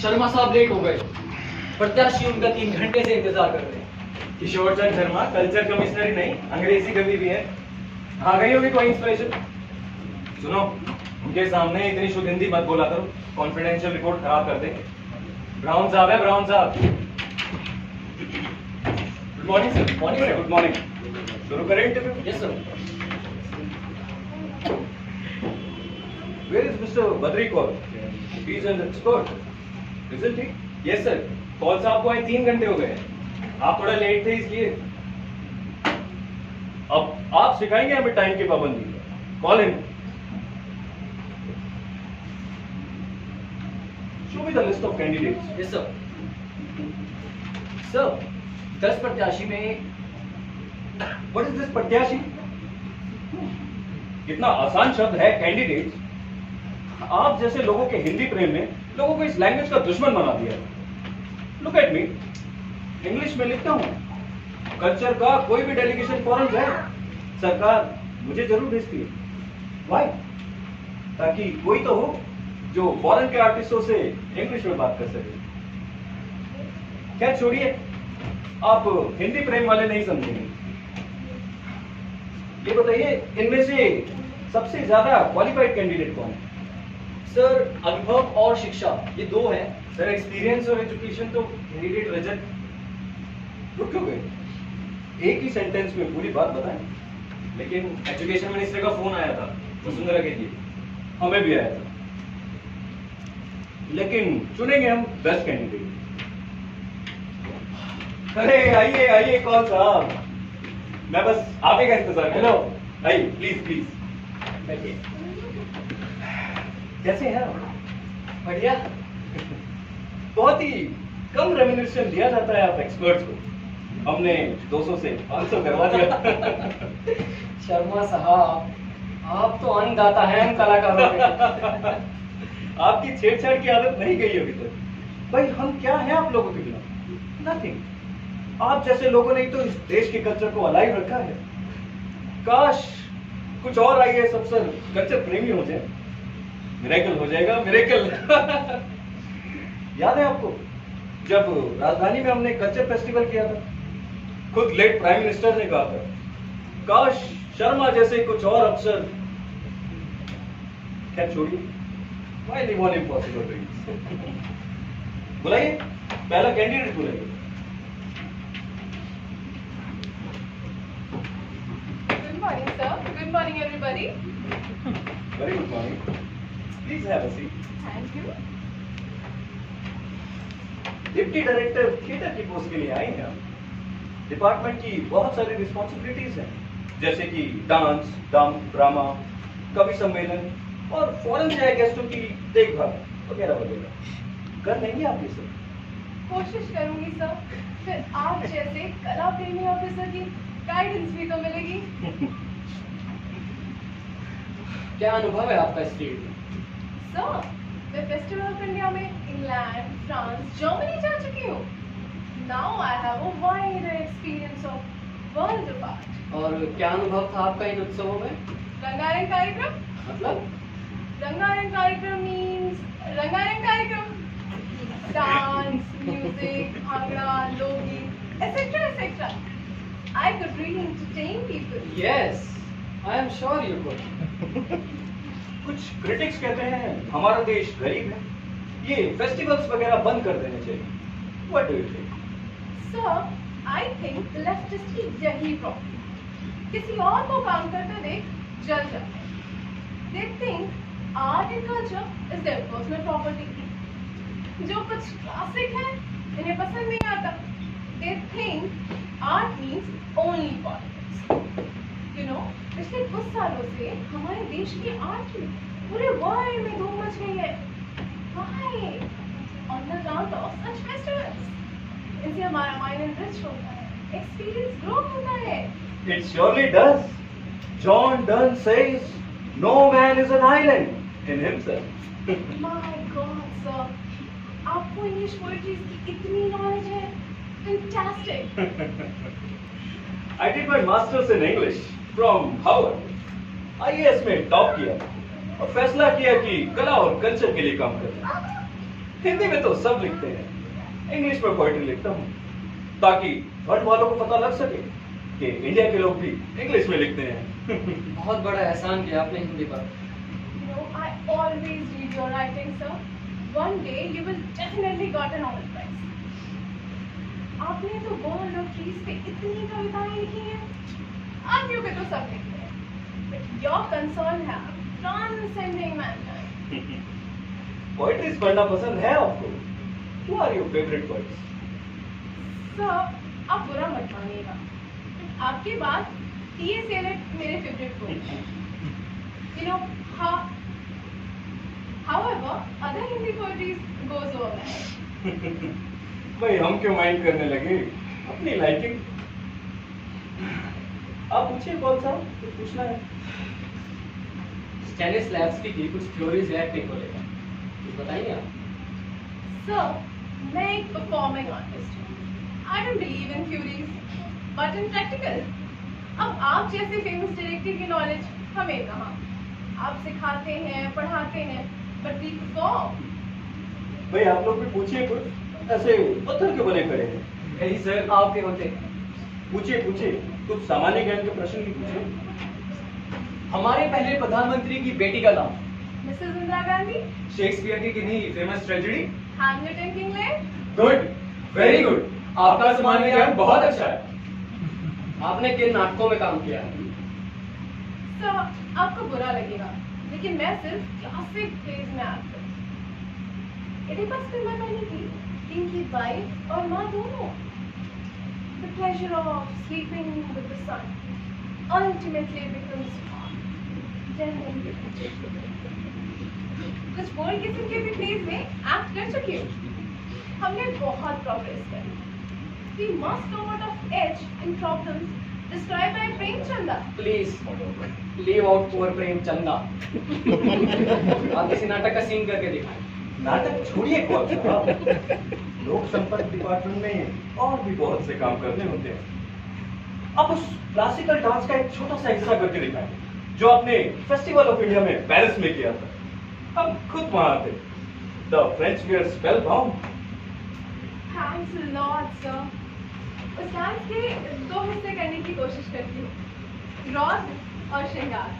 शर्मा साहब लेट हो गए। प्रत्याशी उनका 3 घंटे से इंतजार कर रहे हैं। किशोर चंद शर्मा कल्चर कमिश्नर ही नहीं, अंग्रेजी कवि भी है। आ गई होगी कोई इंस्पिरेशन। सुनो, उनके सामने इतनी शुद्ध हिंदी मत बोला करो, कॉन्फिडेंशियल रिपोर्ट खराब कर देंगे। ब्राउन साहब है, ब्राउन साहब। Good morning sir. Morning sir. Good morning. शुरू करें interview? Yes sir. Where is Mr. Badri Kaur? He is an expert, isn't he? Yes sir. Call साहब को आए 3 घंटे हो गए। आप थोड़ा लेट थे इसलिए। अब आप सिखाएंगे हमें टाइम की पाबंदी। Call in. Show me the list of candidates. Yes sir. Sir 10 प्रत्याशी में What is this प्रत्याशी? कितना आसान शब्द है कैंडिडेट। आप जैसे लोगों के हिंदी प्रेम ने लोगों को इस लैंग्वेज का दुश्मन बना दिया। लुक एट मी, इंग्लिश में लिखता हूं। कल्चर का कोई भी डेलीगेशन फॉरेन जाए, सरकार मुझे जरूर भेजती है। व्हाई? ताकि कोई तो हो जो फॉरेन के आर्टिस्टों से इंग्लिश में बात कर सके। खैर छोड़िए, आप हिंदी प्रेम वाले नहीं समझेंगे। ये बताइए, इनमें से सबसे ज्यादा क्वालिफाइड कैंडिडेट कौन है? सर अनुभव और शिक्षा ये 2 हैं। सर एक्सपीरियंस और एजुकेशन तो कैंडिडेट रजत। रुक क्यों गए? एक ही सेंटेंस में पूरी बात बताएं। लेकिन एजुकेशन मिनिस्टर का फोन आया था वसुंधरा के लिए, हमें भी आया था। लेकिन चुनेंगे हम 10 कैंडिडेट। अरे आइए आइए कौन साहब, मैं बस आप ही का इंतजार। हेलो, आइए प्लीज प्लीज बैठिए। कैसे हैं आप? बढ़िया। बहुत ही कम रेम्यूनरेशन दिया जाता है आप एक्सपर्ट्स को। हमने 200 से 500 करवा दिया। शर्मा साहब आप तो अन्नदाता हैं हम कलाकारों के। आपकी छेड़छाड़ की आदत नहीं गई अभी तक। भाई हम क्या हैं आप लोगों के बिना? नथिंग। आप जैसे लोगों ने तो इस देश के कल्चर को अलाइव रखा है। काश कुछ और आईएएस अफसर कल्चर प्रेमी हो जाए। मिरेकल हो जाएगा, मिरेकल। याद है आपको जब राजधानी में हमने कल्चर फेस्टिवल किया था? खुद लेट प्राइम मिनिस्टर ने कहा था, काश शर्मा जैसे कुछ और अफसर। क्या छोड़िए, why live on impossible dreams. बुलाइए पहला कैंडिडेट बुलाइए। Good morning, sir. Good morning, everybody. Very good morning. Please have a seat. Thank you. Deputy director theatre की पोस्ट के लिए आई हैं आप। डिपार्टमेंट की बहुत सारी रिस्पॉन्सिबिलिटीज हैं, जैसे कि डांस, ड्रामा, कवि सम्मेलन और फॉरेन से आए गेस्टों की देखभाल वगैरह वगैरह। कर लेंगे आप ये सब? कोशिश करूंगी सर। फिर आप जैसे कला प्रेमी ऑफिसर की गाइडेंस भी तो मिलेगी। क्या अनुभव है आपका इस फील्ड में? सर मैं फेस्टिवल ऑफ इंडिया में इंग्लैंड, फ्रांस, जर्मनी जा चुकी हूँ। Now I have a wider experience of world of art. और क्या अनुभव था आपका इन उत्सवों में? रंगारंग कार्यक्रम? मतलब? रंगारंग कार्यक्रम मीन्स रंगारंग कार्यक्रम। डांस, म्यूजिक, भांगड़ा, लोकगीत, etc. etc. I could really entertain people. Yes, I am sure you could. कुछ क्रिटिक्स कहते हैं हमारा देश गरीब है, ये फेस्टिवल्स वगैरह बंद कर देने चाहिए। What do you think? Sir, I think the leftists की यही प्रॉब्लम। किसी और को काम करते देख जल जाते हैं। They think art and culture is their personal property. जो कुछ क्लासिक है इन्हें पसंद नहीं आता। They think art means only politics. You know, पिछले कुछ सालों से हमारे देश की आर्ट की पूरे वर्ल्ड में धूम मच गई है। Why? On the account of such festivals. इनसे हमारा माइंड एनरिच होता है, एक्सपीरियंस ग्रो होता है। It surely does. John Donne says, "No man is an island in himself." My God, sir, आपको इंग्लिश पोएट्री की इतनी नॉलेज है, fantastic. I did my masters in English from Harvard. IAS में top किया और फैसला किया कि कला और कल्चर के लिए काम करना। हिंदी में तो सब लिखते हैं, इंग्लिश में पोएट्री लिखता हूँ ताकि वर्ल्ड वालों को पता लग सके कि इंडिया के लोग भी इंग्लिश में लिखते हैं। बहुत बड़ा एहसान किया आपने हिंदी पर। You know, I always read your writing, sir. One day you will definitely got a Nobel Prize. आपने तो गोल्ड और ट्रीज पे इतनी कविताएं लिखी हैं, आदमियों पे तो सब लिखते हैं, but your concern है transcending mankind. पोएट्रीज पढ़ना पसंद है आपको? Who are your favorite poets? Sir, आप बुरा मत मानिएगा, but आपके बाद T.S. Eliot मेरे favorite poet हैं. You know, however, other Hindi poetry goes over my head. भाई हम क्यों माइंड करने लगे, अपनी लाइकिंग। आप पूछिए कौन सा कुछ पूछना है। स्टैनिस्लैव्स्की की कुछ थ्योरीज है एक्टिंग को लेकर, कुछ बताइए आप। Sir, मैं एक performing artist हूँ. I don't believe in theories, but in practical. अब आप जैसे famous director की knowledge हमें कहाँ? आप सिखाते हैं, पढ़ाते हैं, but we perform. भाई आप लोग भी पूछिए कुछ, ऐसे पत्थर क्यों बने खड़े हैं? नहीं सर, आपके होते। पूछिए पूछिए, कुछ सामान्य ज्ञान के प्रश्न भी पूछिए। हमारे पहले प्रधानमंत्री की बेटी का नाम। Mrs. Indira Gandhi, शेक्सपियर की किन्हीं famous tragedy. Hamlet and King Lear. Good, very good, आपका सामान्य ज्ञान बहुत अच्छा है। आपने किन नाटकों में काम किया है? Sir, आपको बुरा लगेगा, लेकिन मैं सिर्फ क्लासिक प्लेज में एक्ट करती हूँ। एडिपस फिल्म मैंने की, किंग की वाइफ और माँ दोनों। The pleasure of sleeping with the sun ultimately becomes hard. कुछ बोल्ड किस्म के भी प्लेज में एक्ट कर चुकी हूँ। हमने बहुत प्रोग्रेस करी। We must come out of edge in problems described by Premchanda. Please leave out poor Premchanda. आप किसी नाटक का सीन करके दिखाएं। नाटक छोड़िए कौन सा, लोक संपर्क डिपार्टमेंट में और भी बहुत से काम करने होते हैं। आप उस क्लासिकल डांस का एक छोटा सा हिस्सा करके दिखाएं जो आपने फेस्टिवल ऑफ इंडिया में पेरिस में किया था। हम खुद वहां थे। The French we are spellbound. Thanks a lot, sir. उस डांस के दो हिस्से करने की कोशिश करती हूँ, रौद और श्रृंगार।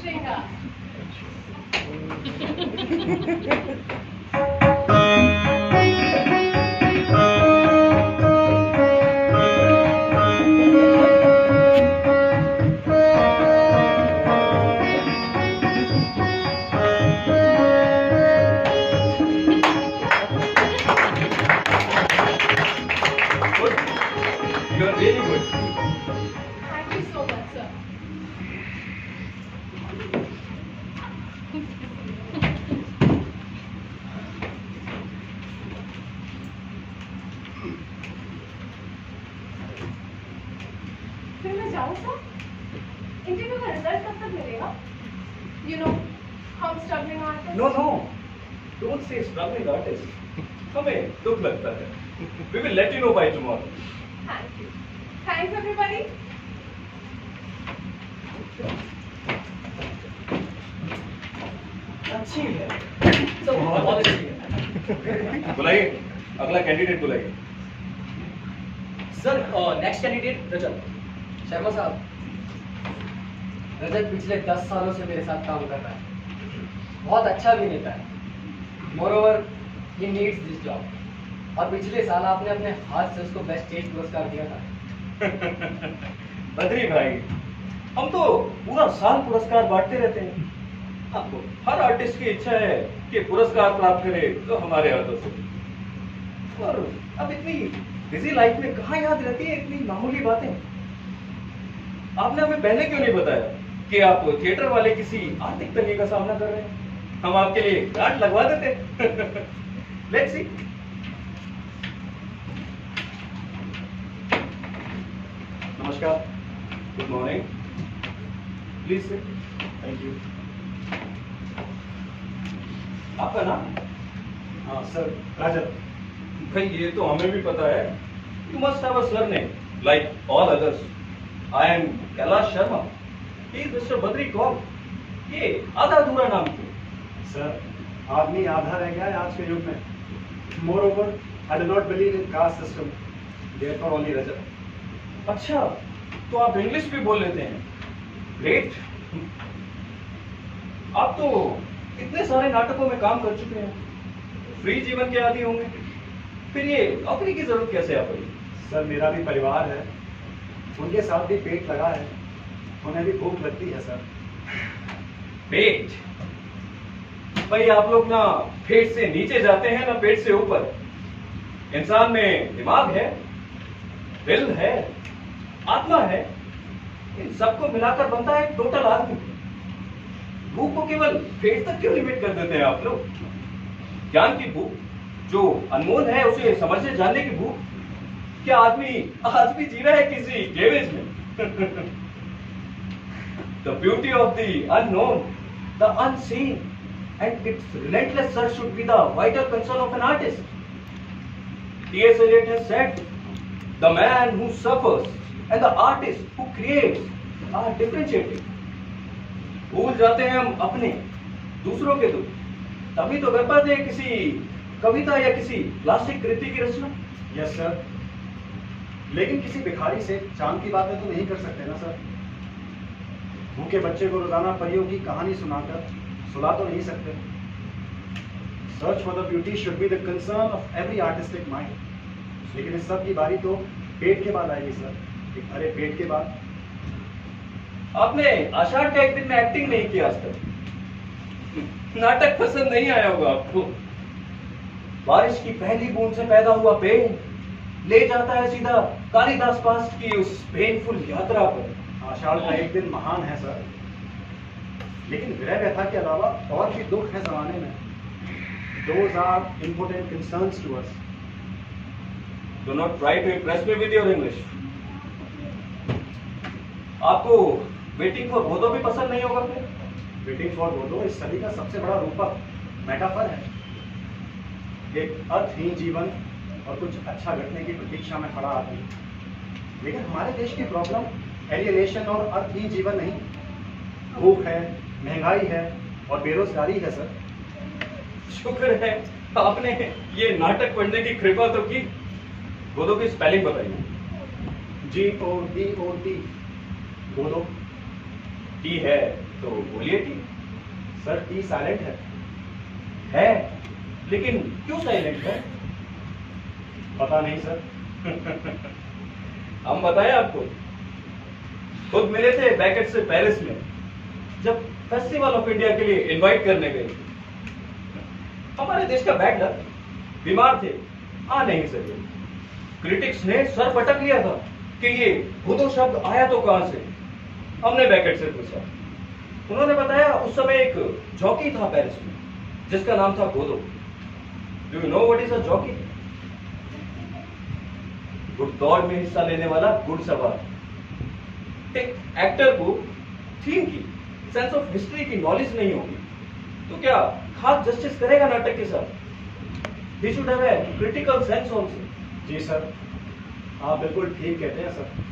श्रृंगार। Good. You are really good. Thank you so much, sir. फिर मैं जाऊँ सर? इंटरव्यू का रिजल्ट कब तक मिलेगा? You know, हम struggling artists. No, no. Don't say struggling artist. हमें दुख लगता है। We will let you know by tomorrow. Thank you. Thanks everybody. अच्छी है। तो बहुत अच्छी है। बुलाइए, अगला कैंडिडेट बुलाइए। Sir next candidate Rajat Sharma साहब। रजत पिछले 10 सालों से मेरे साथ काम कर रहा है, बहुत अच्छा अभिनेता है। Moreover he needs this job. और पिछले साल आपने अपने हाथ से उसको बेस्ट स्टेज पुरस्कार दिया था। बद्री भाई, हम तो पूरा साल पुरस्कार बांटते रहते हैं। आपको हर आर्टिस्ट की इच्छा है कि पुरस्कार प्राप्त करे तो हमारे हाथों से। और अब इतनी बिजी लाइफ में कहाँ याद रहती है इतनी मामूली बातें। आपने हमें पहले क्यों नहीं बताया कि आप थिएटर वाले किसी आर्थिक तंगी का सामना कर रहे हैं? हम आपके लिए कार्ड लगवा देते। Let's see. नमस्कार। Good morning, please sit. Thank you. आपका नाम? हाँ सर, राजन। भाई ये तो हमें भी पता है। You must have a surname like all others. I am Kailash Sharma, he is mister Badri Kaur. ये आधा अधूरा नाम क्यों? सर, आदमी आधा रह गया है आज के युग में। Moreover, I do not believe in caste system, therefore only Rajat. अच्छा, तो आप इंग्लिश भी बोल लेते हैं? ग्रेट। आप तो इतने सारे नाटकों में काम कर चुके हैं, फ्री जीवन के आदी होंगे, फिर ये नौकरी की जरूरत कैसे आ पड़ी? सर, मेरा भी परिवार है, उनके साथ भी पेट लगा है, उन्हें भी भूख लगती है सर। पेट? भाई आप लोग ना पेट से नीचे जाते हैं ना पेट से ऊपर। इंसान में दिमाग है, दिल है, आत्मा है, इन सबको मिलाकर बनता है एक टोटल आदमी। भूख को केवल पेट तक क्यों लिमिट कर देते हैं आप लोग? ज्ञान की भूख जो अनमोल है, उसे समझने जानने की भूख। क्या आदमी जी रहा है किसी गेवेज में? The beauty of the unknown, the unseen, and its relentless search should be the vital concern of an artist. T.S. Eliot has said, "The man who suffers and the artist who creates are differentiated." भूल जाते हैं हम अपने, दूसरों के दुख, तभी तो कर पाते हैं किसी कविता या किसी प्लास्टिक कृति की रचना। यस सर, लेकिन किसी भिखारी से चांद की बातें तो नहीं कर सकते ना सर। भूखे बच्चे को रोजाना परियों की कहानी सुनाकर सुला तो नहीं सकते। Search for the beauty should be the concern of every artistic mind. लेकिन इस सब की बारी तो पेट के बाद आएगी सर, एक भरे पेट के बाद। आपने आषाढ़ के एक दिन में एक्टिंग नहीं की आज तक। नाटक पसंद नहीं आया होगा आपको। बारिश की पहली बूंद से पैदा हुआ पेन ले जाता है सीधा कालिदास पास्ट की उस पेनफुल यात्रा पर। आषाढ़ का एक दिन महान है सर, लेकिन विरह व्यथा के अलावा और भी दुख है जमाने में। Those are important concerns to us. Do not try to impress me with your English. आपको वेटिंग फॉर गोदो भी पसंद नहीं होगा फिर? वेटिंग फॉर गोदो इस सदी का सबसे बड़ा रूपक मेटाफर है। एक अर्थहीन जीवन और कुछ अच्छा घटने की प्रतीक्षा में खड़ा आदमी। लेकिन हमारे देश की प्रॉब्लम एलियनेशन और अर्थहीन जीवन नहीं, भूख है, महंगाई है और बेरोजगारी है सर। शुक्र है आपने ये नाटक पढ़ने की कृपा तो की। गोदो की स्पेलिंग बताइए। GODOT, गोदो। टी है तो बोलिए टी। सर, टी साइलेंट है, लेकिन क्यों साइलेंट है? पता नहीं सर। हम बताएं आपको। खुद मिले थे बैकेट से पेरिस में, जब फेस्टिवल ऑफ इंडिया के लिए इनवाइट करने गए। हमारे देश का बैड लक, बीमार थे, आ नहीं सके। क्रिटिक्स ने सर पटक लिया था कि ये गोदो शब्द आया तो कहां से। हमने बैकेट से पूछा, उन्होंने बताया उस समय एक जॉकी था पेरिस में जिसका नाम था Godot. Do you know what is a jockey? घुड़दौड़ में हिस्सा लेने वाला घुड़सवार। एक एक्टर को थीम की, सेंस ऑफ हिस्ट्री की नॉलेज नहीं होगी तो क्या खास जस्टिस करेगा नाटक के साथ? ही should have a critical sense also. जी सर, आप बिल्कुल ठीक कहते हैं सर।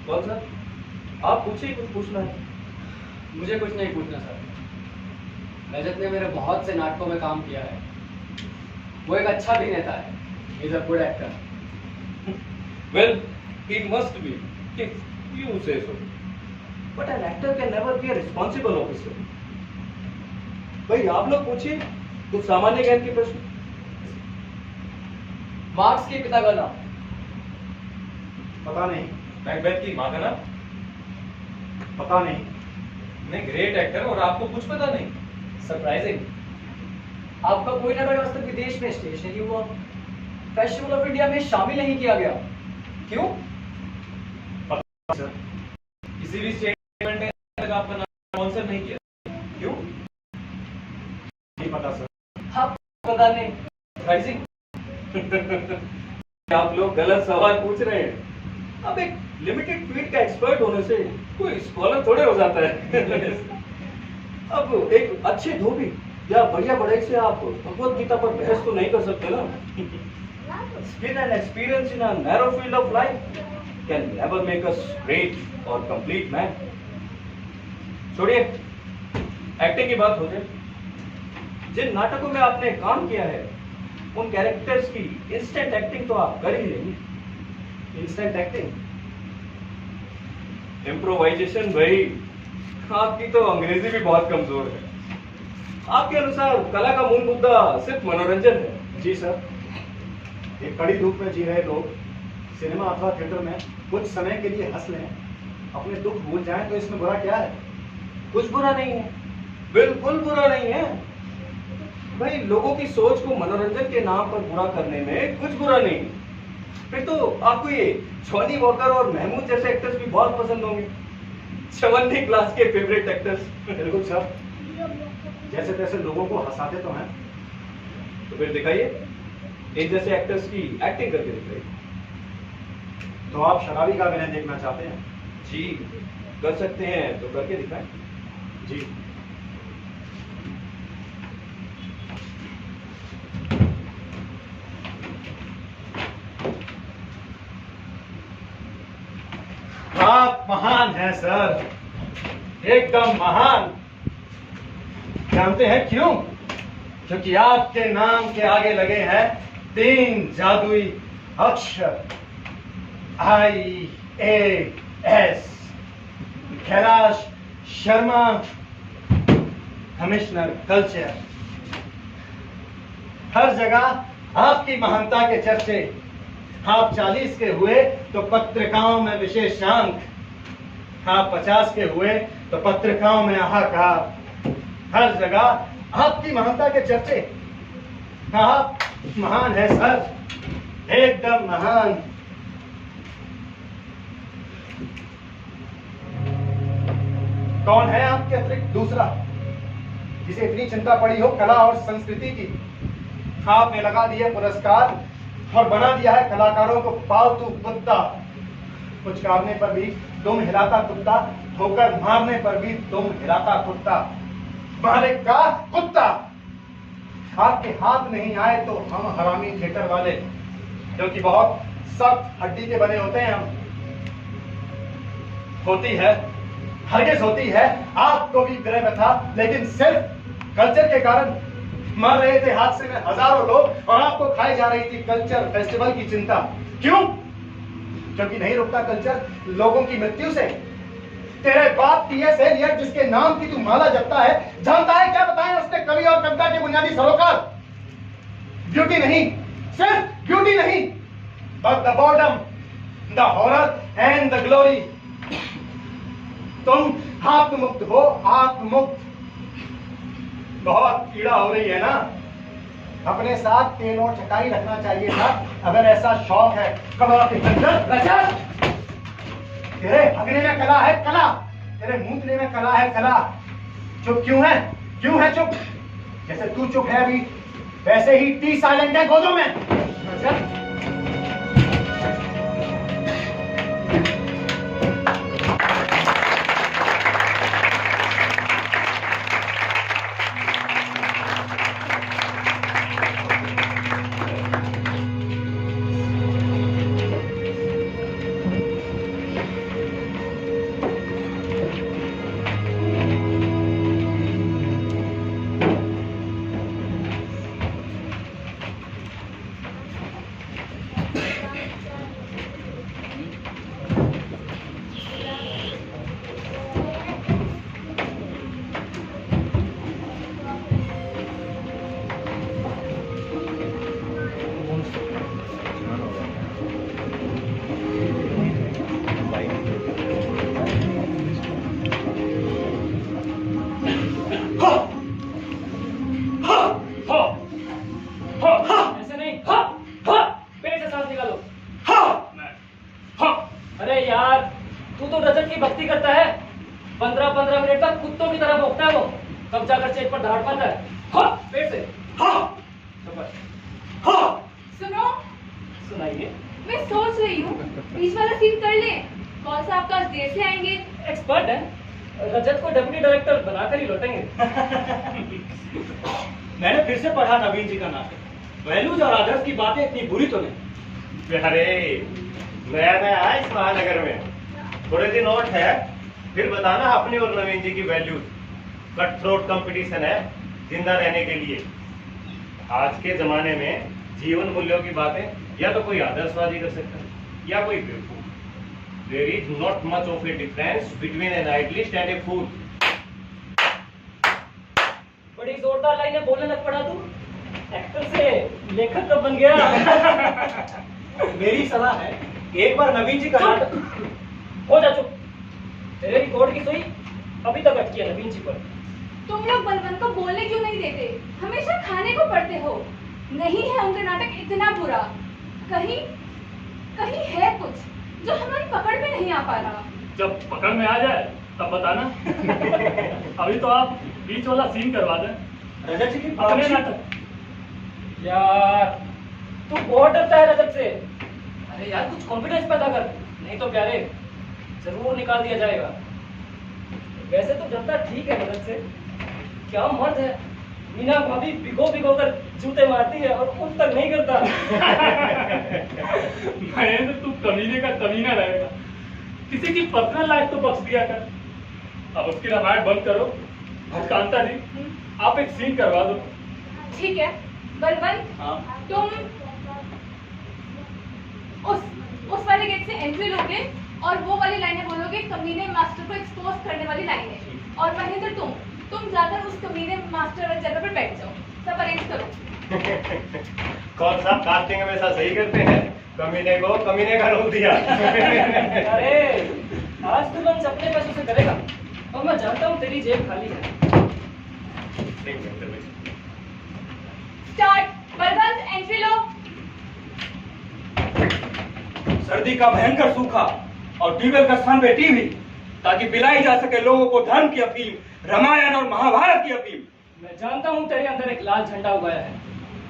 कौन सर? आप पूछिए, कुछ पूछना है? मुझे कुछ नहीं पूछना सर। रजत ने मेरे बहुत से नाटकों में काम किया है, वो एक अच्छा अभिनेता है। He is a good actor. Well, he must be, if you say so. But an actor can never be a responsible officer. भाई आप लोग पूछिए कुछ सामान्य ज्ञान के प्रश्न। मार्क्स के पिता का नाम? पता नहीं। मैकबेथ की मां का नाम? पता नहीं। नहीं, ग्रेट एक्टर और आपको कुछ पता नहीं? सरप्राइजिंग। आपका कोई नाटक आज तक विदेश में स्टेज नहीं हुआ, फेस्टिवल ऑफ इंडिया में शामिल नहीं किया गया। क्यों? सर, किसी भी स्टेटमेंट में तक आपका नाम स्पॉन्सर नहीं किया, क्यों? नहीं पता सर। आप पता नहीं। सरप्राइजिंग। आप लोग गलत सवाल पूछ रहे हैं। अब एक लिमिटेड फील्ड का एक्सपर्ट होने से कोई स्कॉलर थोड़े हो जाता है। अब एक अच्छे धोबी या बढ़िया बढ़ई से आप भगवत गीता पर बहस तो नहीं कर सकते ना। Skill and experience in a narrow field of life can never make us great और कंप्लीट मैन। छोड़िए, एक्टिंग की बात हो जाए। जिन नाटकों में आपने काम किया है उन कैरेक्टर्स की इंस्टेंट एक्टिंग तो आप कर ही लेंगे। Instant acting? इम्प्रोवाइजेशन भाई, आपकी तो अंग्रेजी भी बहुत कमजोर है। आपके अनुसार कला का मूल मुद्दा सिर्फ मनोरंजन है। जी सर, एक कड़ी धूप में जी रहे लोग सिनेमा अथवा थिएटर में कुछ समय के लिए हंस लें, अपने दुख भूल जाएं, तो इसमें बुरा क्या है? कुछ बुरा नहीं है, बिल्कुल बुरा नहीं है भाई। लोगों की सोच को मनोरंजन के नाम पर बुरा करने में कुछ बुरा नहीं। फिर तो आपको ये जॉनी वॉकर और महमूद जैसे एक्टर्स भी बहुत पसंद होंगे, 70 क्लास के फेवरेट एक्टर्स। बिल्कुल सर, जैसे तैसे लोगों को हंसाते तो हैं। तो फिर दिखाइए, एक जैसे एक्टर्स की एक्टिंग करके दिखाइए। तो आप शराबी का अभिनय देखना चाहते हैं? जी, कर सकते हैं तो करके दिखाएं। जी। आप महान हैं सर, एकदम महान। जानते हैं क्यों? क्योंकि आपके नाम के आगे लगे हैं 3 जादुई अक्षर, IAS। Kailash Sharma, commissioner culture. हर जगह आपकी महानता के चर्चे। आप 40 के हुए तो पत्रिकाओं में विशेषांक, आप 50 के हुए तो पत्रिकाओं में हाहाकार। हर जगह आपकी महानता के चर्चे। आप महान है सर, एकदम महान। कौन है आपके अतिरिक्त दूसरा जिसे इतनी चिंता पड़ी हो कला और संस्कृति की? आपने लगा दिए पुरस्कार और बना दिया है कलाकारों को पालतू कुत्ता। कुछ करने पर भी तुम हिलाता कुत्ता, ठोकर मारने पर भी तुम हिलाता कुत्ता, मालिक का कुत्ता। आपके हाथ नहीं आए तो हम हरामी थिएटर वाले, जो कि बहुत सख्त हड्डी के बने होते हैं, हम होती है, हरगिज होती है आपको भी ग्रह था, लेकिन सिर्फ कल्चर के कारण मर रहे थे हादसे में हजारों लोग और आपको खाई जा रही थी कल्चर फेस्टिवल की चिंता। क्यों? क्योंकि नहीं रुकता कल्चर लोगों की मृत्यु से। तेरे बाप T.S. एलियट, जिसके नाम की तू माला जपता है, जानता है क्या बताया उसने कवि और कविता के बुनियादी सरोकार? ब्यूटी नहीं, सिर्फ ब्यूटी नहीं, but the boredom, the horror and the glory. तुम आत्ममुक्त हो, आत्ममुक्त। बहुत पीड़ा हो रही है ना? अपने साथ तेल और चटाई रखना चाहिए था, अगर ऐसा शौक है। कला के अंदर तेरे भगने में कला है, कला। तेरे मूतने में कला है, कला। चुप क्यों है? क्यों है चुप? जैसे तू चुप है अभी, वैसे ही टी साइलेंट है गोदों में। अच्छा? ऐसे नहीं, पेट से सांस निकालो। अरे यार, तू तो रजत की भक्ति करता है। 15-15 मिनट तक कुत्तों की तरह भौंकता है वो, तब जाकर चेक पर दहाड़ पाता है। पेट से। सुनो, सुनाइए। मैं सोच रही हूँ बीच वाला सीन कर ले। कौन सा आपका देर से आएंगे? एक्सपर्ट है, रजत को डेप्यूटी डायरेक्टर बनाकर ही लौटेंगे। मैंने फिर से पढ़ा नवीन जी का नाटक। वैल्यूज और आदर्श की बातें इतनी बुरी तो नहीं। अरे नया नया है इस महानगर में, थोड़े दिन और है, फिर बताना अपनी और नवीन जी की वैल्यूज। कट थ्रोट कंपटीशन है जिंदा रहने के लिए। आज के जमाने में जीवन मूल्यों की बातें या तो कोई आदर्शवादी कर सकता है या कोई बेवकूफ। There is not much of a difference between an idealist and a fool. बड़ी जोरदार लाइनें बोलने लग पड़ा तू। एक्टर से लेखक कब बन गया? मेरी सलाह है एक बार नवीन जी का नाटक। हो जा चुप। तेरे रिकॉर्ड की सुई अभी तक अटकी है नवीन जी पर। तुम लोग बलवंत को बोलने क्यों नहीं देते? हमेशा खाने को पड़ते हो। नहीं है उनका नाटक इतना बुरा, कहीं कहीं है कुछ जो हमारी पकड़ में नहीं आ पा रहा। जब पकड़ में आ जाए तब बताना। अभी तो आप बीच वाला सीन करवा दें रजत जी की अपने पावती- नाटक। यार तू बहुत डरता है रजत से। अरे यार कुछ कॉन्फिडेंस पैदा कर, नहीं तो प्यारे जरूर निकाल दिया जाएगा। वैसे तो डरता ठीक है रजत से, क्या मर्द है। मीना भाभी भिगो भिगो कर जूते मारती है और उस तक नहीं करता। मैं तो तू कमीने का कमीना रहेगा। किसी की पर्सनल लाइफ तो बख्श दिया कर। अब उसकी रामायण बंद करो और कांता जी आप एक सीन करवा दो। ठीक है बलवंत, हाँ। तुम उस वाले गेट से एंट्री लोगे और वो वाली लाइनें बोलोगे कमीने मास्टर को एक्सपोज करने वाली लाइनें। और महेंद्र तुम जाकर उस कमीने मास्टर वाली जगह पर बैठ जाओ। सब अरेंज करो। कौन सा कास्टिंग हमेशा सही करते हैं, कमीने को कमीने का रोक दिया। अरे आज तू लंच अपने पैसों से करेगा और मैं जानता हूँ तेरी जेब खाली है। स्टार्ट। बलवंत एंट्री लो। सर्दी का भयंकर सूखा और ट्यूबवेल का स्थान पे टीवी, ताकि पिलाई जा सके लोगों को धर्म की अपील, रामायण और महाभारत की अपील। मैं जानता हूँ तेरे अंदर एक लाल झंडा उगाया है।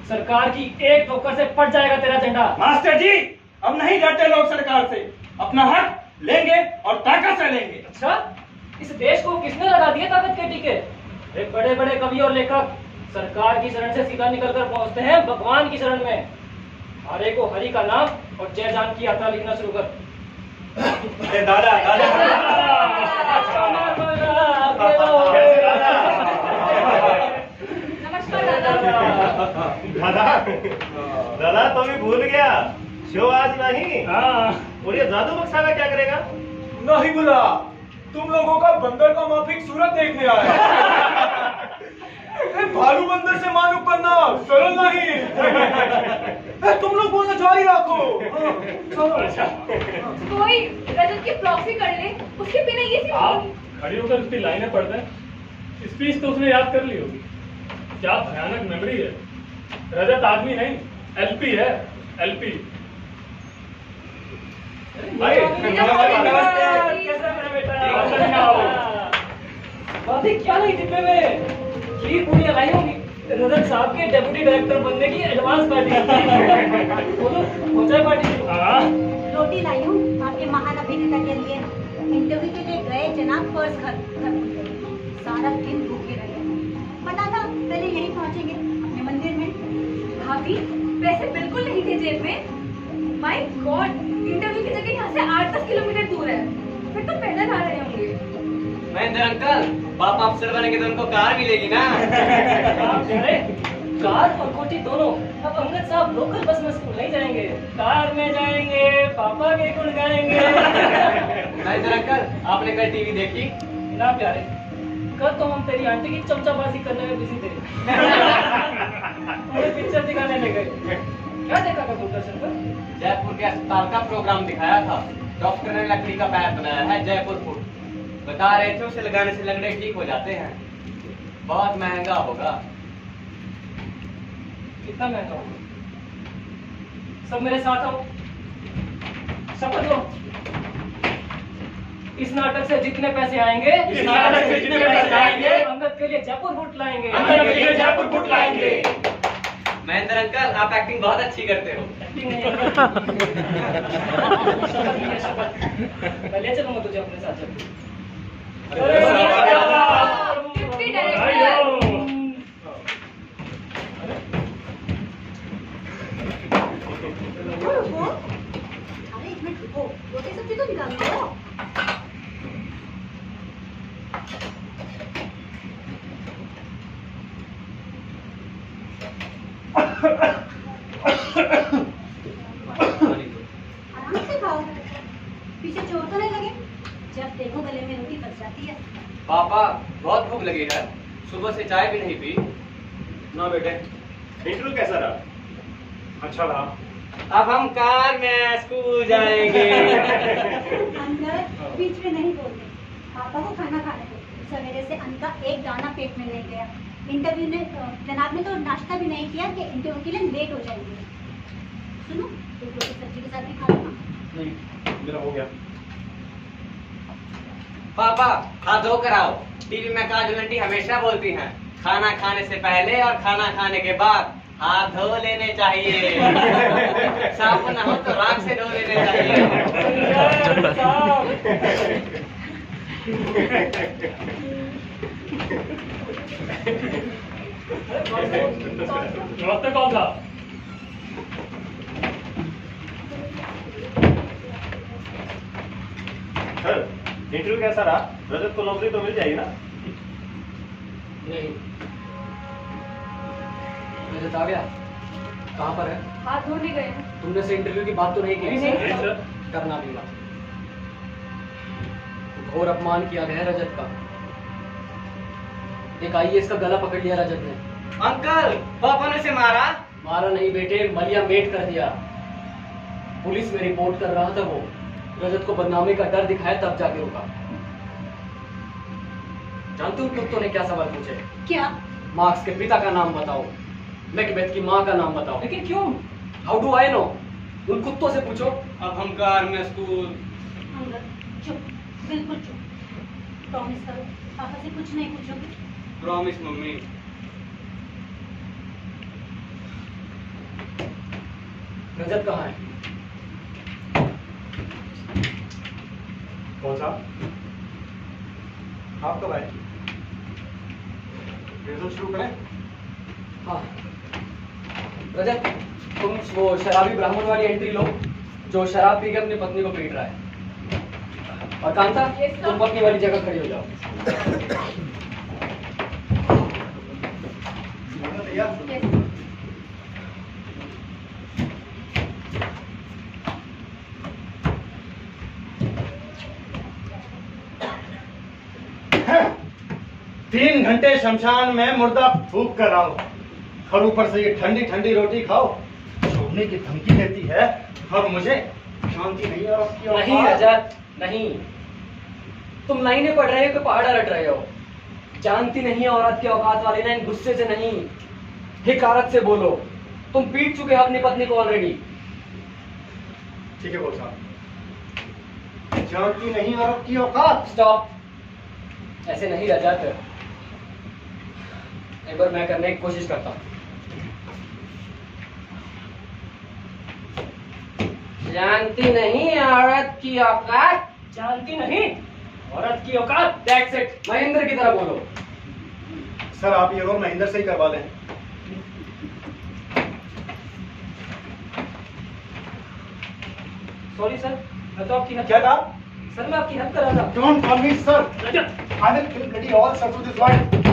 सरकार की एक ठोकर से फट जाएगा तेरा झंडा। मास्टर जी अब नहीं डरते लोग सरकार से। अपना हक लेंगे और ताकत से लेंगे। अच्छा, इस देश को किसने लगा दिए ताकत के टीके? एक बड़े बड़े कवि और लेखक सरकार की शरण से सीधा निकलकर पहुंचते हैं भगवान की शरण में। हरे को हरि का नाम और जय जान की यात्रा लिखना शुरू कर। अरे दादा दादा नमस्कार दादा। दादा दादा तो भी भूल गया, शो आज नहीं। हाँ और ये जादू बक्सा का क्या करेगा? नहीं बुला, तुम लोगों का बंदर का माफिक सूरत देखने आया। भालू बंदर से मालूम करना सरल नहीं। तुम लोग बोलना जारी रखो। अच्छा कोई रजत की प्रॉक्सी कर ले, उसके बिना ये सीन आप होगी। खड़ी होकर उसकी लाइनें पढ़ दें। स्पीच तो उसने याद कर ली होगी। क्या भयानक मेमोरी है। रजत आदमी नहीं एलपी है, एलपी। भाई नमस्ते। कैसा मेरा बेटा? बातें क्या लाई डिब्बे में? खीर पूरियां लाई होंगी। रजत साहब के डेप्यूटी डायरेक्टर बनने की एडवांस पार्टी। बोलो हो जाए पार्टी। हाँ रोटी लाई हूँ आपके महान अभिनेता के लिए। इंटरव्यू के लिए गए जनाब पर्स घर सारा दिन भूखे रहे। पता था पहले यहीं पहुँचेंगे अपने मंदिर में। भाभी पैसे बिल्कुल नहीं थे जेब में। माय गॉड, इंटरव्यू की जगह यहाँ से 8-10 किलोमीटर दूर है। फिर तो पैदल आ रहे होंगे। महेंद्र अंकल, बाप अफसर बनेंगे तो उनको कार मिलेगी ना। अरे कार और कोठी दोनों। अब अंगद साहब लोकल बस में स्कूल नहीं जाएंगे, कार में जाएंगे, पापा के गुण गाएंगे। महेंद्र अंकल, आपने कल टीवी देखी ना प्यारे? कल तो हम तेरी आंटी की चमचाबाजी करने में बिजी थे। हमें पिक्चर दिखाने ले गए। क्या देखा था दूरदर्शन पर? जयपुर के अस्पताल का प्रोग्राम दिखाया था। डॉक्टर ने लकड़ी का पैर बनाया है, जयपुर फूट। बता रहे थे उसे लगाने से लगड़े ठीक हो जाते हैं। बहुत महंगा होगा। कितना महंगा होगा? सब मेरे साथ आओ, शपथ लो। इस नाटक से जितने पैसे आएंगे, इस नाटक से जितने पैसे आएंगे, अंगद के लिए जयपुर फूट लाएंगे। अंगद के लिए जयपुर फूट लाएंगे। महेंद्र अंकल, आप एक्टिंग बहुत अच्छी करते हो। एक्टिंग नहीं शपथ भी है, शपथ। मैं ले चलूंगा तुझे अपने साथ जब। डिप्टी डायरेक्टर अरे एक मिनट रुको, रोटी सब्जी तो निकाल दो। आराम से खाओ, पीछे चोट तो नहीं लगे? जब देखो गले में रोटी फंस जाती है। पापा, बहुत भूख लगी है, सुबह से चाय भी नहीं पी। ना बेटे। इंटरव्यू कैसा रहा? अच्छा रहा। अब हम कार में स्कूल जाएंगे। अंदर बीच में नहीं बोलते, पापा को खाना खाने दो। सवेरे से अन्न का एक दाना पेट में नहीं गया। इंटरव्यू ने जनाब ने तो नाश्ता भी नहीं किया कि इंटरव्यू के लिए लेट हो जाएंगे। सुनो, एक रोटी सब्जी के साथ भी खा लो। नहीं, मेरा हो गया। पापा, हाथ धो कर आओ। टीवी में काजल आंटी हमेशा बोलती हैं, खाना खाने से पहले और खाना खाने के बाद हाथ धो लेने चाहिए। साबुन ना हो तो राख से धो लेने रास्ता कौन था? सर, इंटरव्यू कैसा रहा? रजत को नौकरी तो मिल जाएगी ना? नहीं। रजत आ गया? कहाँ पर है? हाथ धोने गए हैं। तुमने से इंटरव्यू की बात तो नहीं की? नहीं, सर। करना भी बात। घोर अपमान किया गया है रजत का। एक आईएएस का गला पकड़ लिया रजत ने। अंकल, पापा ने उसे मारा? मारा नहीं बेटे, मलिया मेट कर दिया। पुलिस में रिपोर्ट कर रहा था वो। रजत को बदनामी का डर दिखाया तब जाके रुका। जानते हो कुत्तों ने क्या सवाल पूछे? क्या? मार्क्स के पिता का नाम बताओ, मैकबेथ की माँ का नाम बताओ। लेकिन क्यों? How do I know? उन कुत्तों से पूछो। अब हम कार में स्कूल। अंदर चुप, बिल्कुल चुप। प्रॉमिस करो, पापा से कुछ नहीं पूछोगे? Promise mummy. रजत कहाँ है? कौन सा? आप कब आए? रिजल्ट शुरू करें? हाँ। रजत, तुम वो शराबी ब्राह्मण वाली एंट्री लो जो शराब पी के अपनी पत्नी को पीट रहा है। और कांता, तुम पत्नी वाली जगह खड़ी हो जाओ। भैया, तीन घंटे शमशान में मुर्दा फूक कर आओ और ऊपर से ये ठंडी ठंडी रोटी खाओ। छोड़ने की धमकी देती है और मुझे शांति नहीं है। और उसकी नहीं औकात- रजत, नहीं। तुम लाइनें पढ़ रहे हो कि पहाड़ा रट रहे हो? जानती नहीं औरत की औकात वाली लाइन गुस्से से नहीं, हिकारत से बोलो। तुम पीट चुके हो अपनी पत्नी को ऑलरेडी। ठीक है बोल साहब, जानती नहीं औरत की औकात। स्टॉप, ऐसे नहीं रजत। एक बार मैं करने की कोशिश करता हूँ। जानती नहीं औरत की औकात? जानती नहीं औरत की औकात? That's it. महेंद्र की तरह बोलो। सर आप ये रोल महेंद्र से ही करवा लें। सॉरी सर, मैं तो आपकी हेल्प क्या कहा? सर, मैं आपकी हेल्प कर रहा था। Don't call me sir, Rajat, I will kill bloody all sir to this world.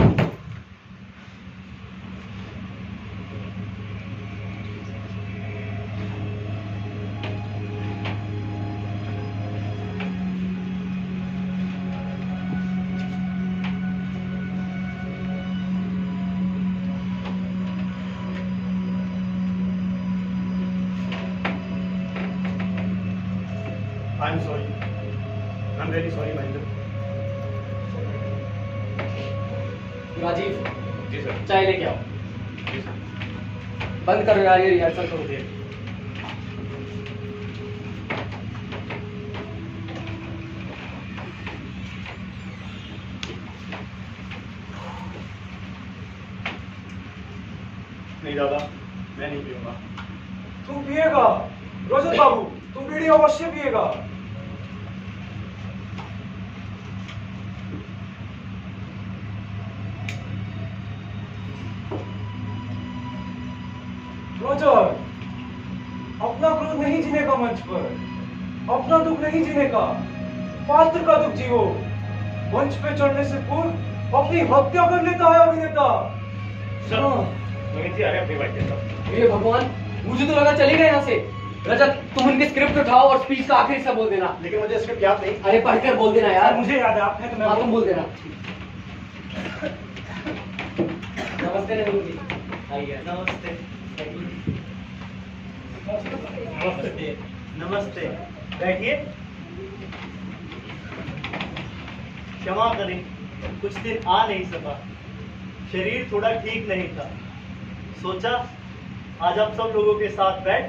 I am sorry, I am very sorry Mahendra. Rajeev, जी सर। चाय लेके आओ। जी सर। बंद करो यार, ये रिहर्सल करो देर। नहीं दादा, मैं नहीं पीऊंगा। तुम पिएगा रजत बाबू, तुम बीड़ी अवश्य पिएगा। रजत, अपना क्रोध नहीं जीने का मंच पर, अपना दुख नहीं जीने का, पात्र का दुख जियो। मंच पे चढ़ने से पूर्व अपनी हत्या कर लेता है अभिनेता। नवीन जी आगे अपनी बात कहता हूं। हे भगवान, मुझे तो लगा चलेगा यहाँ से। रजत, तुम उनकी स्क्रिप्ट उठाओ और स्पीच का आखिरी हिस्सा बोल देना। लेकिन मुझे स्क्रिप्ट याद नहीं। अरे पढ़कर बोल देना यार। मुझे याद है, आप हैं तो मैं हाँ, तुम बोल देना। नमस्ते नवीन जी। आइए। नमस्ते। नमस्ते, बैठिए। क्षमा करें, कुछ दिन आ नहीं सका, शरीर थोड़ा ठीक नहीं था। सोचा आज आप सब लोगों के साथ बैठ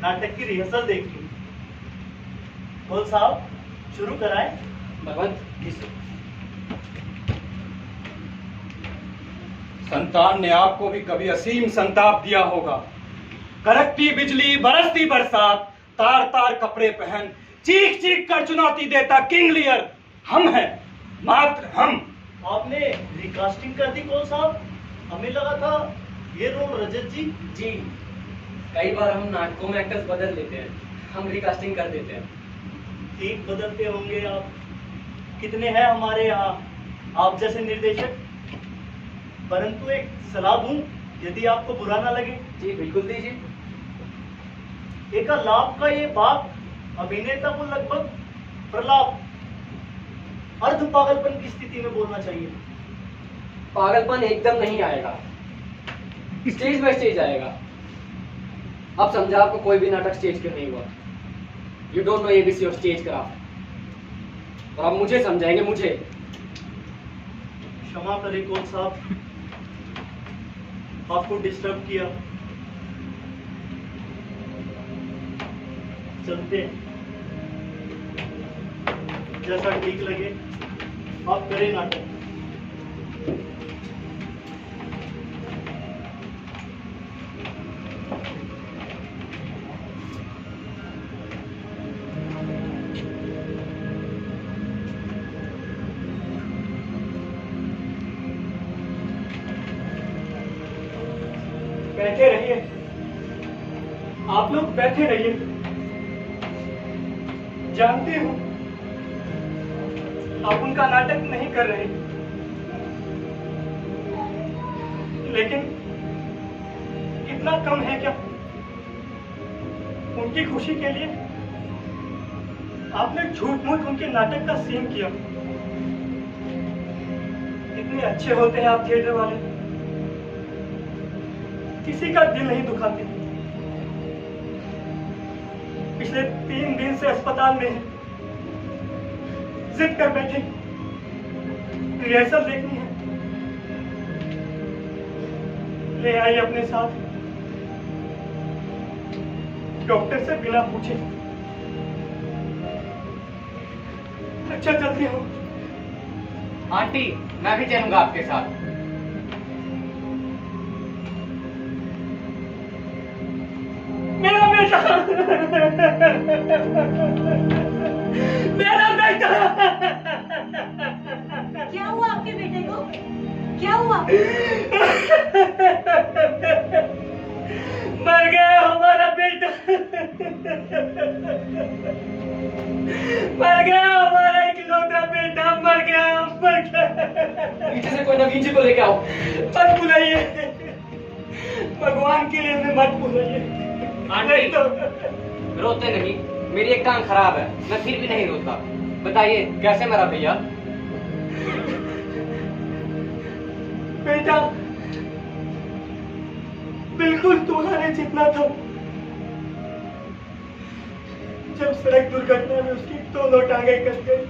नाटक की रिहर्सल देख लूं। कौन साहब, शुरू कराएं? भगवंत, संतान ने आपको भी कभी असीम संताप दिया होगा। कड़कती बिजली, बरसती बरसात, तार तार कपड़े पहन, चीख चीख कर चुनौती देता किंग लियर हम हैं, मात्र हम। आपने रिकास्टिंग कर दी कौन साहब? हमें लगा था ये रोल रजत जी। जी, कई बार हम नाटकों में एक्टर्स बदल देते हैं, हम रिकास्टिंग कर देते हैं। ठीक बदलते होंगे आप। कितने हैं हमारे यहाँ आप जैसे निर्देशक। परंतु एक सलाह दूं, यदि आपको बुरा ना लगे। जी बिल्कुल दीजिए। एक लाभ का ये बात अभिनेता को लगभग प्रलाप, अर्ध पागलपन की स्थिति में बोलना चाहिए। पागलपन एकदम नहीं आएगा, स्टेज बाय स्टेज आएगा। अब समझा आपको कोई भी नाटक स्टेज पे नहीं हुआ। You don't know ABC of stage craft. और अब मुझे समझाएंगे, मुझे। क्षमा करें कौन साहब, आपको डिस्टर्ब किया। चलते हैं, जैसा ठीक लगे आप करें नाटक। बैठे रहिए, आप लोग बैठे रहिए। जानती हूँ आप उनका नाटक नहीं कर रहे, लेकिन इतना कम है क्या? उनकी खुशी के लिए आपने झूठ मूठ उनके नाटक का सीन किया। इतने अच्छे होते हैं आप थिएटर वाले, किसी का दिल नहीं दुखाते। पिछले 3 दिन से अस्पताल में है, जिद कर बैठे रिहर्सल देखनी है। ले आई अपने साथ, डॉक्टर से बिना पूछे। अच्छा चलती हूँ। आंटी, मैं भी चलूंगा आपके साथ। मेरा बेटा, मेरा बेटा। क्या हुआ आपके बेटे को? क्या हुआ? मर गया हमारा बेटा, मर गया हमारा इकलौता बेटा, मर गया, मर गया। पीछे से कोई नवीन जी को लेके आओ। मत बुलाइए, भगवान के लिए भी मत बुलाइए। आंटी, रोते नहीं, मेरी एक टांग खराब है, मैं फिर भी नहीं रोता। बताइए कैसे मरा भैया? बेटा बिल्कुल तुम्हारे जितना था। जब सड़क दुर्घटना में उसकी दोनों टांगें कट गई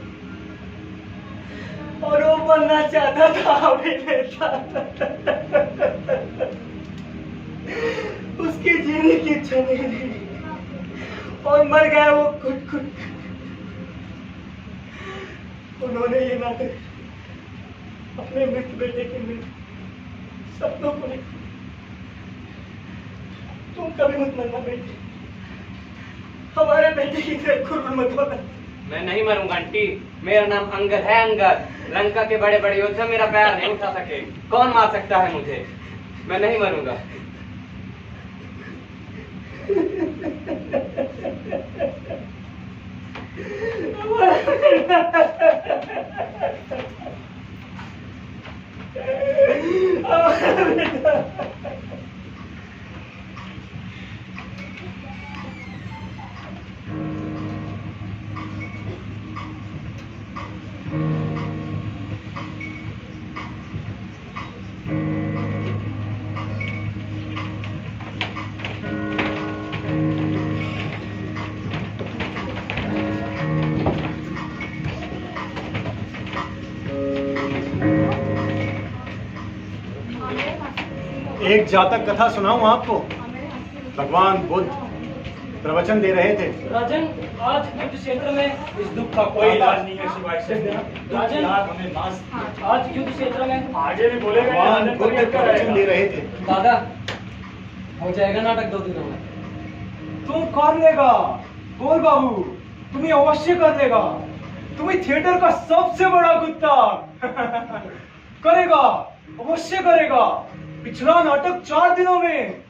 और वो बनना चाहता था अभिनेता, उसकी जीने की इच्छा नहीं थी और मर गया वो खुद खुद। उन्होंने ये नाटक अपने मृत बेटे के मृत सपनों को लिखा। तुम कभी मत मरना बेटी, हमारे बेटे की तरह कुर्बान मत होना। मैं नहीं मरूंगा आंटी, मेरा नाम अंगद है, अंगद। लंका के बड़े बड़े योद्धा मेरा पैर नहीं उठा सके, कौन मार सकता है मुझे? मैं नहीं मरूंगा। एक जातक कथा सुनाऊं आपको। भगवान बुद्ध प्रवचन दे रहे थे। राजन, आज युद्ध क्षेत्र में इस दुख का कोई इलाज नहीं है सिवाय से राजन, हमें नाश। आज युद्ध क्षेत्र में आगे भी बोलेगा, भगवान बुद्ध प्रवचन दे रहे थे। दादा, हो जाएगा नाटक 2 दिनों में। तुम कर लेगा, बोल बाबू, तुम्हें अवश्य कर लेगा। तुम्हें थिएटर का सबसे बड़ा कुत्ता करेगा, अवश्य करेगा। पिछला नाटक 4 दिनों में।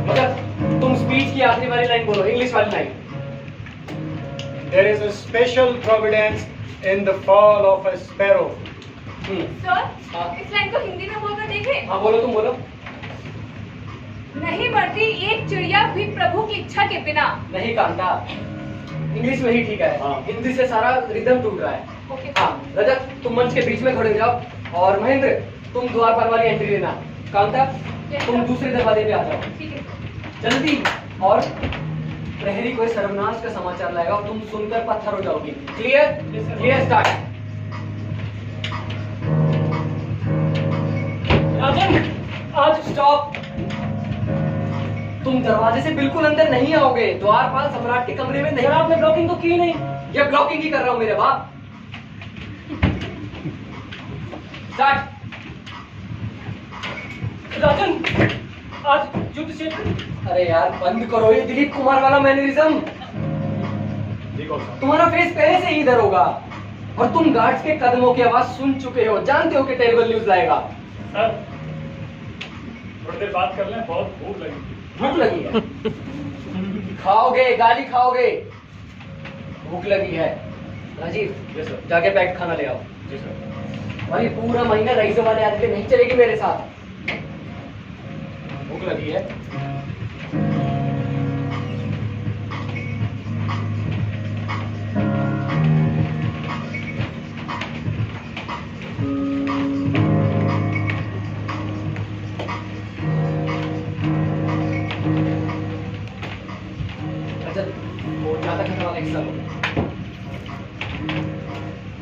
मगर तुम स्पीच की आखिरी वाली लाइन बोलो, इंग्लिश वाली line. There is a special providence in the fall of a sparrow. Sir, इस लाइन को हिंदी में बोलकर देखें। हाँ बोलो, तुम बोलो। नहीं मरती एक चिड़िया भी प्रभु की इच्छा के बिना। नहीं कांता, इंग्लिश में ही ठीक है। हाँ। हिंदी से सारा रिदम टूट रहा है। ओके। हाँ, रजत तुम मंच के बीच में खड़े हो जाओ और महेंद्र तुम द्वार पर वाली एंट्री लेना। कांता तुम दूसरे दरवाजे पे आ जाओ। ठीक है। जल्दी। और प्रहरी कोई सर्वनाश का समाचार लाएगा और तुम सुनकर पत्थर हो जाओगी। क्लियर? Clear, start. राजन, आज स्टॉप। तुम दरवाजे से बिल्कुल अंदर नहीं आओगे। द्वारपाल सम्राट के कमरे में नहीं। आपने ब्लॉकिंग तो की नहीं। ये ब्लॉकिंग ही कर रहा हूं मेरे बाप। स्टार्ट। राजन, आज युद्ध क्षेत्र। अरे यार बंद करो ये दिलीप कुमार वाला मैनरिज्म। तुम्हारा फेस पहले से ही इधर होगा और तुम गार्ड्स के कदमों की आवाज सुन चुके हो, जानते हो कि टेरिबल न्यूज लाएगा। सर थोड़ी देर बात कर लें, बहुत भूख लगी। भूख लगी है? खाओगे, गाली खाओगे। भूख लगी है। Rajeev, yes sir. जाके पैक खाना ले आओ। जी सर। भाई पूरा महीना रईसों वाले आदमी नहीं चलेगी मेरे साथ। भूख लगी है।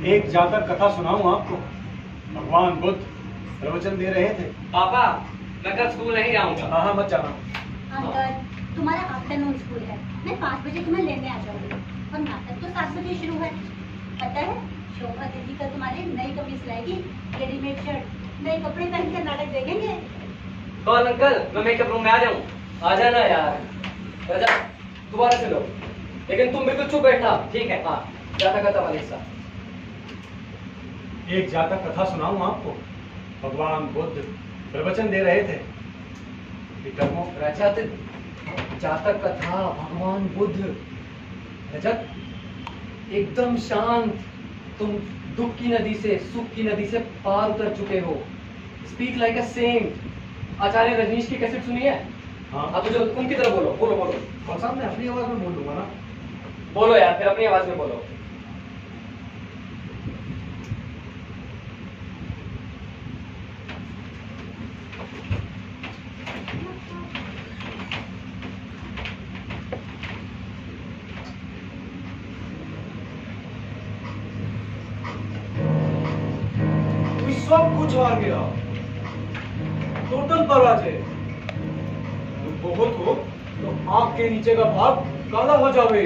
एक जातक कथा सुनाऊं आपको। भगवान बुद्ध प्रवचन दे रहे थे। पापा, मैं कल स्कूल नहीं जाऊंगा। हाँ मत जाना। अंकल, तुम्हारा आफ्टरनून स्कूल है। मैं 5 बजे तुम्हें लेने आ जाऊंगी और नाटक तो 7 बजे शुरू है। पता है, शोभा दीदी कल तुम्हारी नई कमीज लाएगी, रेडीमेड शर्ट, नए कपड़े पहन कर नाटक देखेंगे। कौन अंकल, मैं मेकअप रूम में आ जाऊं? आ जाना यार। रजा, दोबारा चलो, लेकिन तुम बिल्कुल चुप बैठना, ठीक है? हाँ, जाता करता वाले हिस्सा। एक जातक कथा सुनाऊं आपको। भगवान बुद्ध प्रवचन दे रहे थे। रजत, जातक कथा, भगवान बुद्ध। रजत, एकदम शांत। तुम दुख की नदी से सुख की नदी से पार उतर चुके हो। Speak like a saint. Acharya Rajneesh की कैसेट सुनी है? हाँ। अब तो उनकी तरफ बोलो, बोलो बोलो। और साहब मैं अपनी आवाज में बोल दूंगा ना। बोलो यार, फिर अपनी आवाज में बोलो। सब कुछ हार गया, टोटल पराजय। तुम बहुत हो तो आंख के नीचे का भाग काला हो जावे।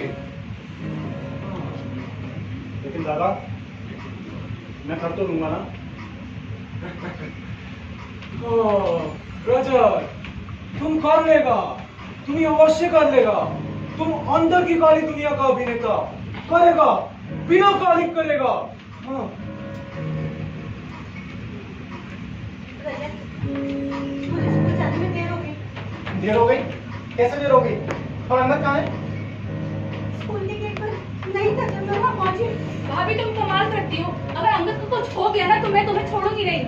दादा मैं कर तो लूंगा ना। ब्रदर तुम कर लेगा, तुम ये अवश्य कर लेगा। तुम अंदर की काली दुनिया का अभिनेता करेगा, बिना कालिक करेगा। हाँ। रजत, मुझे स्कूल जाने में देर हो गई। देर हो गई? कैसे देर हो गई? और अंदर कहाँ है? स्कूल के गेट पर नहीं था जब मैं वहाँ पहुंची। भाभी तुम कमाल करती हो, अगर अंगद को कुछ हो गया ना तो मैं तुम्हें छोड़ूंगी नहीं।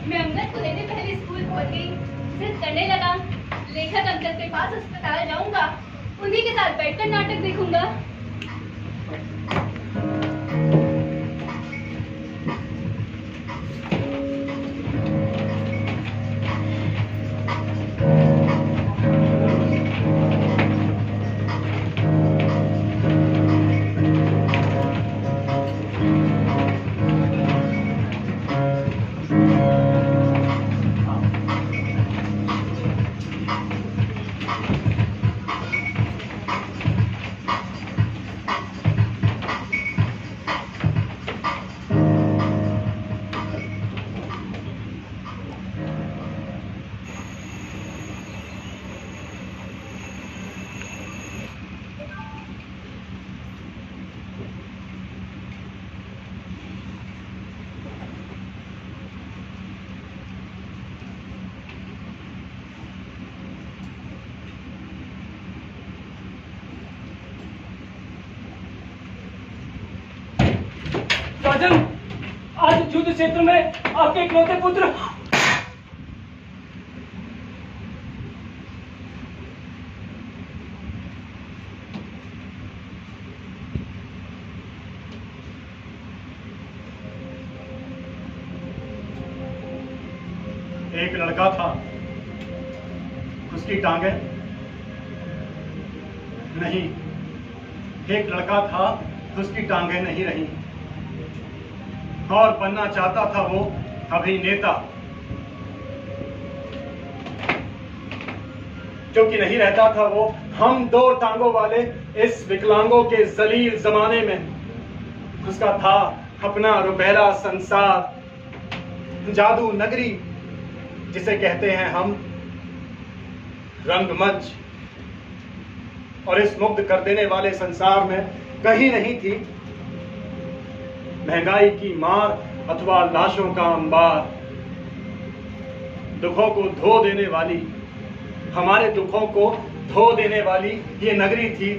मैं अंगद को लेने पहले स्कूल पहुंच गई, फिर करने लगा लेखक अंकल के पास अस्पताल जाऊंगा, उन्हीं के साथ बैठकर नाटक देखूंगा। राजन, आज युद्ध क्षेत्र में आपके इकलौते पुत्र एक लड़का था, उसकी टांगें नहीं, एक लड़का था, उसकी टांगें नहीं रही, और बनना चाहता था वो अभिनेता, क्योंकि नहीं रहता था वो हम दो टांगों वाले इस विकलांगों के जलील जमाने में। उसका था अपना रुपहला संसार, जादू नगरी जिसे कहते हैं हम, रंगमंच। और इस मुग्ध कर देने वाले संसार में कहीं नहीं थी महंगाई की मार अथवा लाशों का अंबार। दुखों को धो देने वाली, हमारे दुखों को धो देने वाली ये नगरी थी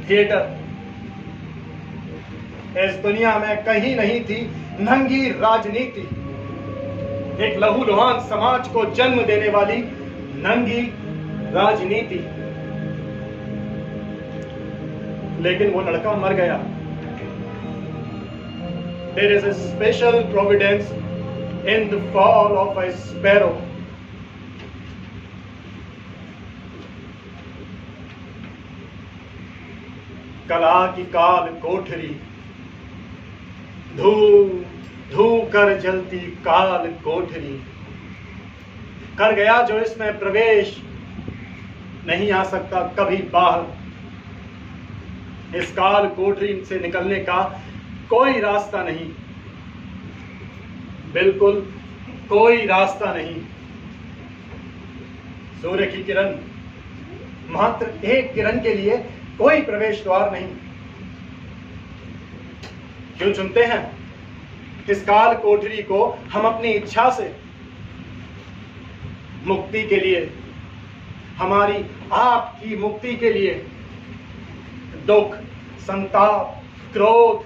थिएटर। इस दुनिया में कहीं नहीं थी नंगी राजनीति, एक लहूलुहान समाज को जन्म देने वाली नंगी राजनीति। लेकिन वो लड़का मर गया। There is a special providence in the fall of a sparrow. कला की काल कोठरी, धू धू कर जलती काल कोठरी, कर गया जो इसमें प्रवेश, नहीं आ सकता कभी बाहर। इस काल कोठरी से निकलने का कोई रास्ता नहीं, बिल्कुल कोई रास्ता नहीं। सूर्य की किरण, मात्र एक किरण के लिए कोई प्रवेश द्वार नहीं। क्यों चुनते हैं इस काल कोठरी को हम अपनी इच्छा से? मुक्ति के लिए, हमारी आपकी मुक्ति के लिए। दुख, संताप, क्रोध,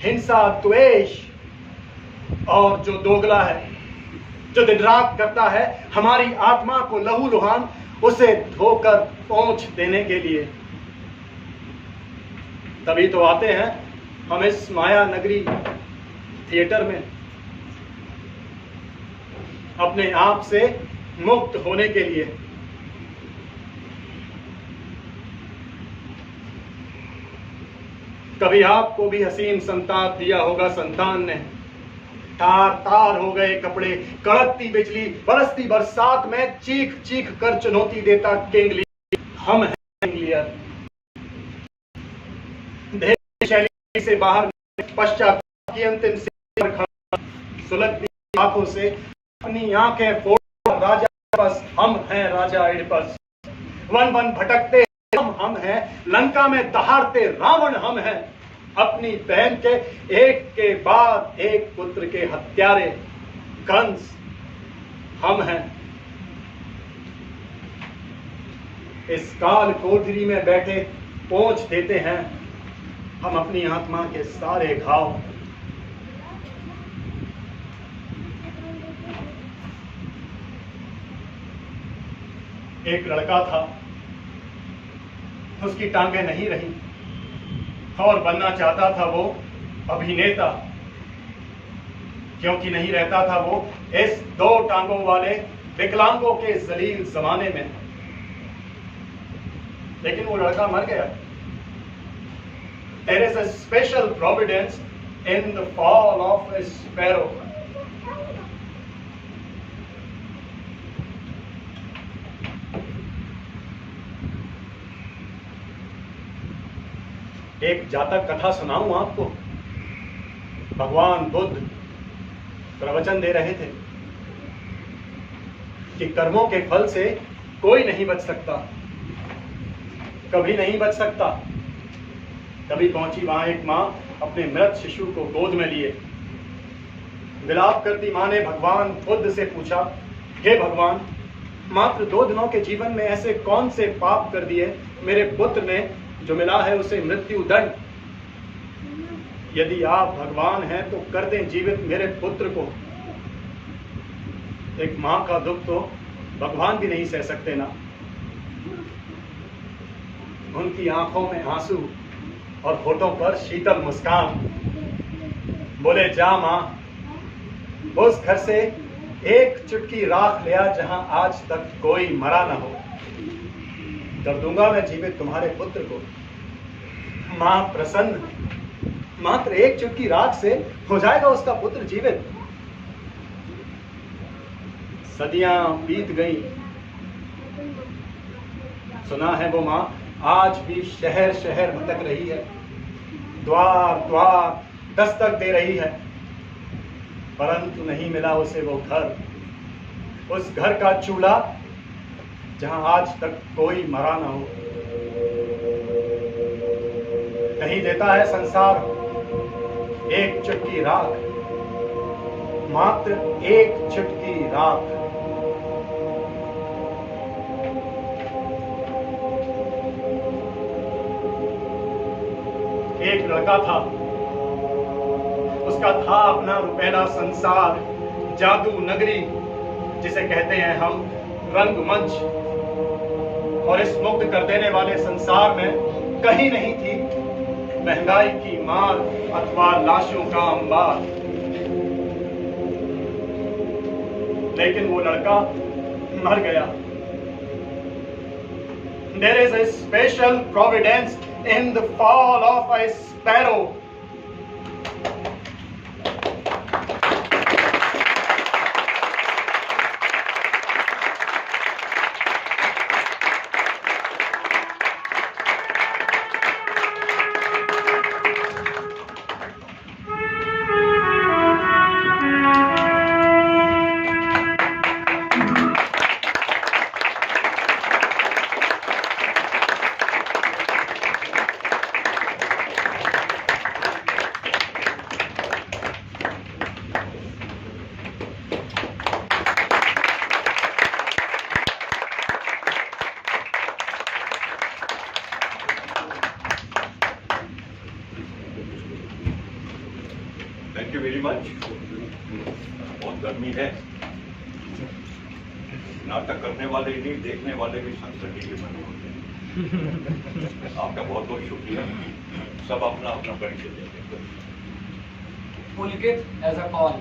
हिंसा, द्वेष और जो दोगला है, जो दिन रात करता है हमारी आत्मा को लहूलुहान, उसे धोकर पहुंच देने के लिए। तभी तो आते हैं हम इस माया नगरी थिएटर में, अपने आप से मुक्त होने के लिए। कभी आपको भी हसीन संताप दिया होगा संतान ने। तार तार हो गए कपड़े, कड़कती बिजली, बरसती बरसात में चीख चीख कर चुनौती देता केंगली, हम हैं केंगलियर। शैली से बाहर पश्चात की अंतिम सीमा पर खड़ा सुलगती आंखों से अपनी आंखें फोड़ राजा बस हम हैं राजा इडिपस। वन वन भटकते हम हैं, लंका में दहाड़ते रावण हम हैं। अपनी बहन के बाद एक पुत्र के हत्यारे कंस हम हैं। इस काल कोठरी में बैठे पोंछ देते हैं हम अपनी आत्मा के सारे घाव। एक लड़का था, उसकी टांगें नहीं रही और बनना चाहता था वो अभिनेता, क्योंकि नहीं रहता था वो इस 2 टांगों वाले विकलांगों के जलील जमाने में। लेकिन वो लड़का मर गया। There is a special providence in the fall of a sparrow. एक जातक कथा सुनाऊं आपको। भगवान बुद्ध प्रवचन दे रहे थे कि कर्मों के फल से कोई नहीं बच सकता, कभी नहीं बच सकता। तभी पहुंची वहां एक मां अपने मृत शिशु को गोद में लिए। विलाप करती मां ने भगवान बुद्ध से पूछा, हे भगवान, मात्र 2 दिनों के जीवन में ऐसे कौन से पाप कर दिए मेरे पुत्र ने जो मिला है उसे मृत्यु दंड। यदि आप भगवान हैं तो कर दें जीवित मेरे पुत्र को। एक मां का दुख तो भगवान भी नहीं सह सकते ना। उनकी आंखों में आंसू और होठों पर शीतल मुस्कान। बोले, जा मां, उस घर से एक चुटकी राख ले आ जहां आज तक कोई मरा न हो। कर दूंगा मैं जीवित तुम्हारे पुत्र को। मां प्रसन्न, मात्र एक चुटकी राख से हो जाएगा उसका पुत्र जीवित। सदियां बीत गई। सुना है वो मां आज भी शहर शहर भटक रही है, द्वार द्वार दस्तक दे रही है, परंतु नहीं मिला उसे वो घर, उस घर का चूल्हा जहां आज तक कोई मरा ना हो। नहीं देता है संसार एक चुटकी राख, मात्र एक चुटकी राख। एक लड़का था, उसका था अपना रुपैला संसार, जादू नगरी जिसे कहते हैं हम रंगमंच। और इस मुक्त कर देने वाले संसार में कहीं नहीं थी महंगाई की मार अथवा लाशों का अंबार। लेकिन वो लड़का मर गया। There is a special providence in the fall of a sparrow. Thank you very much. बहुत गर्मी है, नाटक करने वाले ही नहीं, देखने वाले भी संस्कृति के बने होते हैं। आपका बहुत बहुत शुक्रिया। सब अपना अपना परिचय देते हैं। पुलकित एज अ कॉल।